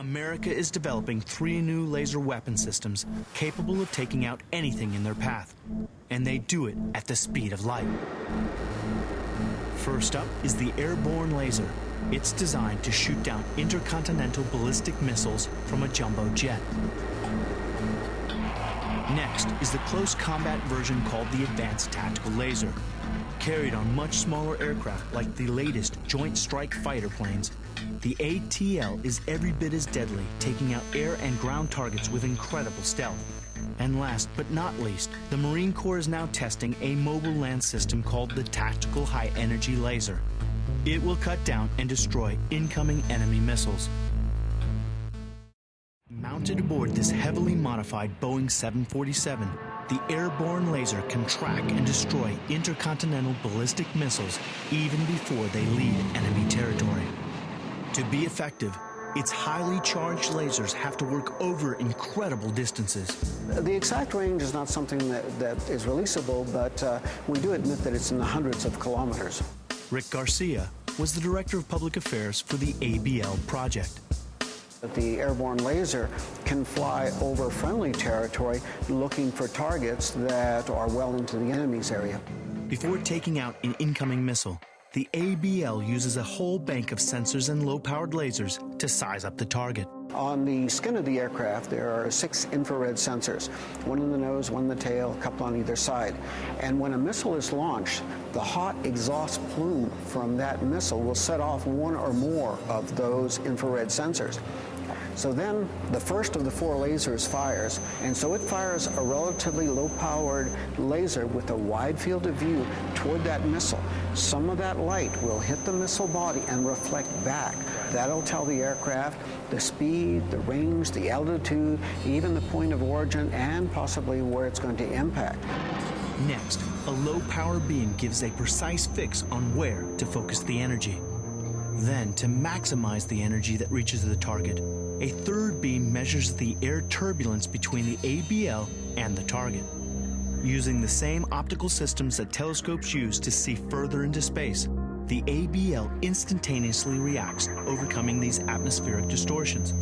America is developing 3 new laser weapon systems capable of taking out anything in their path. And they do it at the speed of light. First up is the airborne laser. It's designed to shoot down intercontinental ballistic missiles from a jumbo jet. Next is the close combat version called the Advanced Tactical Laser. Carried on much smaller aircraft like the latest Joint Strike Fighter planes, the ATL is every bit as deadly, taking out air and ground targets with incredible stealth. And last but not least, the Marine Corps is now testing a mobile land system called the Tactical High Energy Laser. It will cut down and destroy incoming enemy missiles. Mounted aboard this heavily modified Boeing 747, the airborne laser can track and destroy intercontinental ballistic missiles even before they leave enemy territory. To be effective, its highly charged lasers have to work over incredible distances. The exact range is not something that is releasable, but we do admit that it's in the hundreds of kilometers. Rick Garcia was the Director of Public Affairs for the ABL project. The airborne laser can fly over friendly territory looking for targets that are well into the enemy's area. Before taking out an incoming missile, the ABL uses a whole bank of sensors and low-powered lasers to size up the target. On the skin of the aircraft, there are 6 infrared sensors, one in the nose, one in the tail, a couple on either side. And when a missile is launched, the hot exhaust plume from that missile will set off one or more of those infrared sensors. So then the first of the 4 lasers fires, and so it fires a relatively low-powered laser with a wide field of view toward that missile. Some of that light will hit the missile body and reflect back. That'll tell the aircraft the speed, the range, the altitude, even the point of origin, and possibly where it's going to impact. Next, a low-power beam gives a precise fix on where to focus the energy. Then, to maximize the energy that reaches the target, a third beam measures the air turbulence between the ABL and the target. Using the same optical systems that telescopes use to see further into space, the ABL instantaneously reacts, overcoming these atmospheric distortions.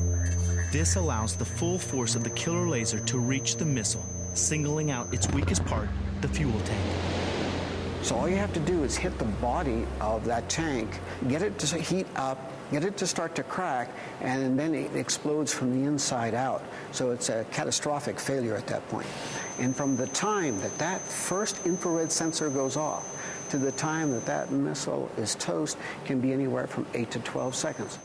This allows the full force of the killer laser to reach the missile, singling out its weakest part, the fuel tank. So all you have to do is hit the body of that tank, get it to heat up, get it to start to crack, and then it explodes from the inside out. So it's a catastrophic failure at that point. And from the time that that first infrared sensor goes off to the time that that missile is toast can be anywhere from 8 to 12 seconds.